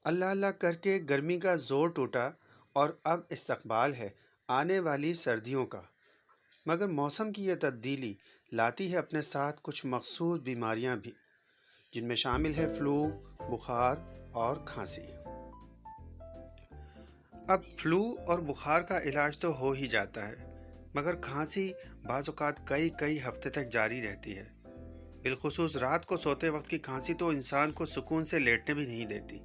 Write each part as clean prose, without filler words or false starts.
अल्लाह अल्लाह करके गर्मी का ज़ोर टूटा और अब इस्तक़बाल है आने वाली सर्दियों का। मगर मौसम की यह तब्दीली लाती है अपने साथ कुछ मख़सूस बीमारियां भी, जिनमें शामिल है फ्लू, बुखार और खांसी। अब फ्लू और बुखार का इलाज तो हो ही जाता है, मगर खांसी बाज़ औक़ात कई कई हफ्ते तक जारी रहती है। बिलखुसूस रात को सोते वक्त की खांसी तो इंसान को सुकून से लेटने भी नहीं देती।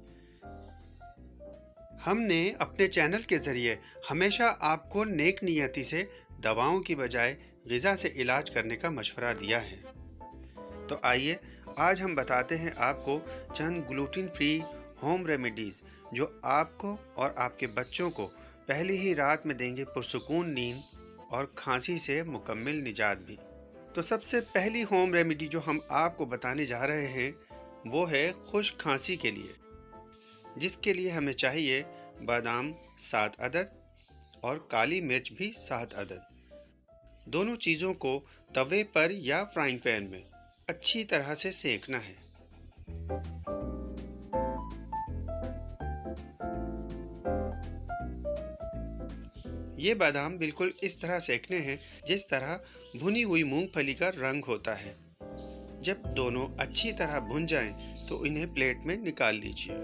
हमने अपने चैनल के ज़रिए हमेशा आपको नेक नियति से दवाओं की बजाय ग़िज़ा से इलाज करने का मशवरा दिया है। तो आइए आज हम बताते हैं आपको चंद ग्लूटेन फ्री होम रेमेडीज़ जो आपको और आपके बच्चों को पहली ही रात में देंगे पुरसुकून नींद और खांसी से मुकम्मल निजात भी। तो सबसे पहली होम रेमेडी जो हम आपको बताने जा रहे हैं वो है खुश्क खांसी के लिए, जिसके लिए हमें चाहिए बादाम 7 अदद और काली मिर्च भी 7 अदद। दोनों चीज़ों को तवे पर या फ्राइंग पैन में अच्छी तरह से सेकना है। ये बादाम बिल्कुल इस तरह सेकने हैं जिस तरह भुनी हुई मूंगफली का रंग होता है। जब दोनों अच्छी तरह भुन जाएं तो इन्हें प्लेट में निकाल लीजिए।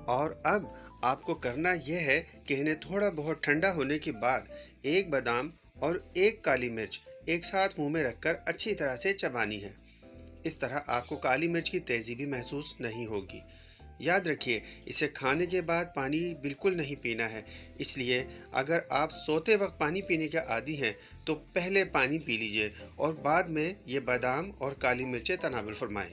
और अब आपको करना यह है कि इन्हें थोड़ा बहुत ठंडा होने के बाद एक बादाम और एक काली मिर्च एक साथ मुंह में रखकर अच्छी तरह से चबानी है। इस तरह आपको काली मिर्च की तेज़ी भी महसूस नहीं होगी। याद रखिए, इसे खाने के बाद पानी बिल्कुल नहीं पीना है, इसलिए अगर आप सोते वक्त पानी पीने के आदी हैं तो पहले पानी पी लीजिए और बाद में ये बादाम और काली मिर्चें तनावुल फरमाएं।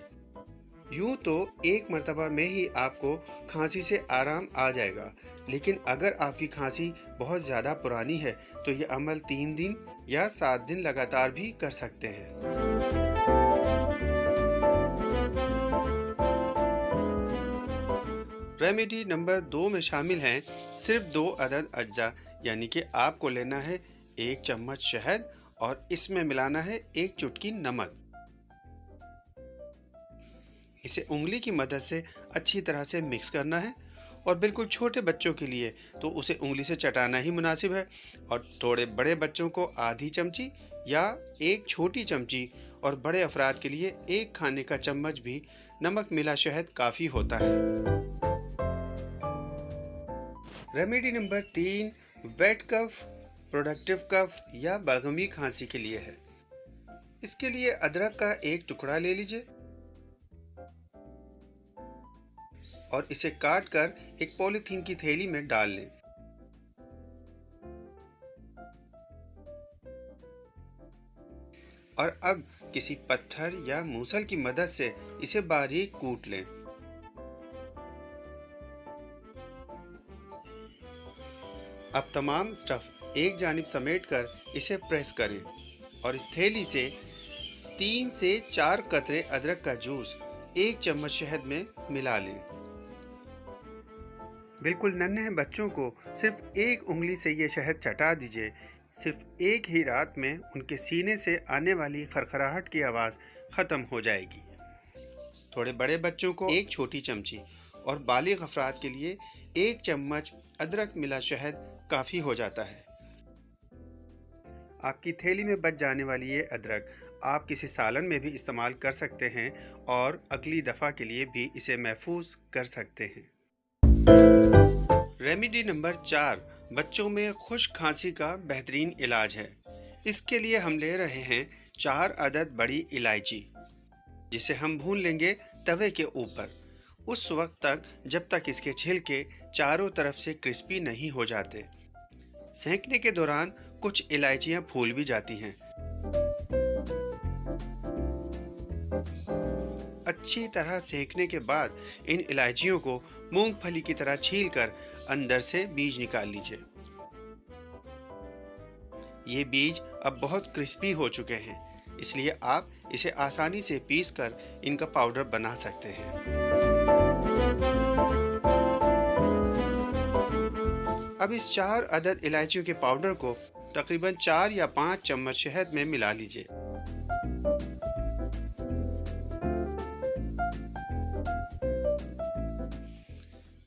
यूँ तो एक मर्तबा में ही आपको खांसी से आराम आ जाएगा, लेकिन अगर आपकी खांसी बहुत ज़्यादा पुरानी है तो ये अमल 3 दिन या 7 दिन लगातार भी कर सकते हैं। रेमेडी नंबर 2 में शामिल हैं सिर्फ 2 अदद अज्जा, यानी कि आपको लेना है 1 चम्मच शहद और इसमें मिलाना है 1 चुटकी नमक। इसे उंगली की मदद से अच्छी तरह से मिक्स करना है और बिल्कुल छोटे बच्चों के लिए तो उसे उंगली से चटाना ही मुनासिब है, और थोड़े बड़े बच्चों को आधी चमची या 1 छोटी चमची और बड़े अफराद के लिए 1 खाने का चम्मच भी नमक मिला शहद काफ़ी होता है। रेमेडी नंबर 3 वेट कफ, प्रोडक्टिव कफ या बलगमी खांसी के लिए है। इसके लिए अदरक का 1 टुकड़ा ले लीजिए और इसे काट कर एक पॉलीथीन की थैली में डाल लें। और अब किसी पत्थर या मूसल की मदद से इसे बारीक कूट लें। अब तमाम स्टफ एक जानिब समेटकर इसे प्रेस करें और इस थैली से 3 से 4 कतरे अदरक का जूस 1 चम्मच शहद में मिला लें। बिल्कुल नन्हे बच्चों को सिर्फ 1 उंगली से ये शहद चटा दीजिए। सिर्फ एक ही रात में उनके सीने से आने वाली खरखराहट की आवाज़ ख़त्म हो जाएगी। थोड़े बड़े बच्चों को 1 छोटी चमची और बालिग अफराद के लिए 1 चम्मच अदरक मिला शहद काफ़ी हो जाता है। आपकी थैली में बच जाने वाली ये अदरक आप किसी सालन में भी इस्तेमाल कर सकते हैं और अगली दफ़ा के लिए भी इसे महफूज कर सकते हैं। रेमेडी नंबर 4 बच्चों में खुश्क खांसी का बेहतरीन इलाज है। इसके लिए हम ले रहे हैं 4 अदद बड़ी इलायची, जिसे हम भून लेंगे तवे के ऊपर उस वक्त तक जब तक इसके छिलके चारों तरफ से क्रिस्पी नहीं हो जाते। सेंकने के दौरान कुछ इलायचियां फूल भी जाती हैं। अच्छी तरह सेंकने के बाद इन इलायचियों को मूंगफली की तरह छीलकर अंदर से बीज निकाल लीजिए। ये बीज अब बहुत क्रिस्पी हो चुके हैं, इसलिए आप इसे आसानी से पीसकर इनका पाउडर बना सकते हैं। अब इस 4 अदद इलायचियों के पाउडर को तकरीबन 4 या 5 चम्मच शहद में मिला लीजिए।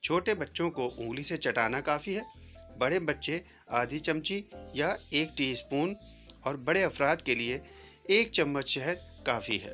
छोटे बच्चों को उंगली से चटाना काफ़ी है। बड़े बच्चे आधी चमची या 1 टीस्पून और बड़े अफराद के लिए 1 चम्मच शहद काफ़ी है।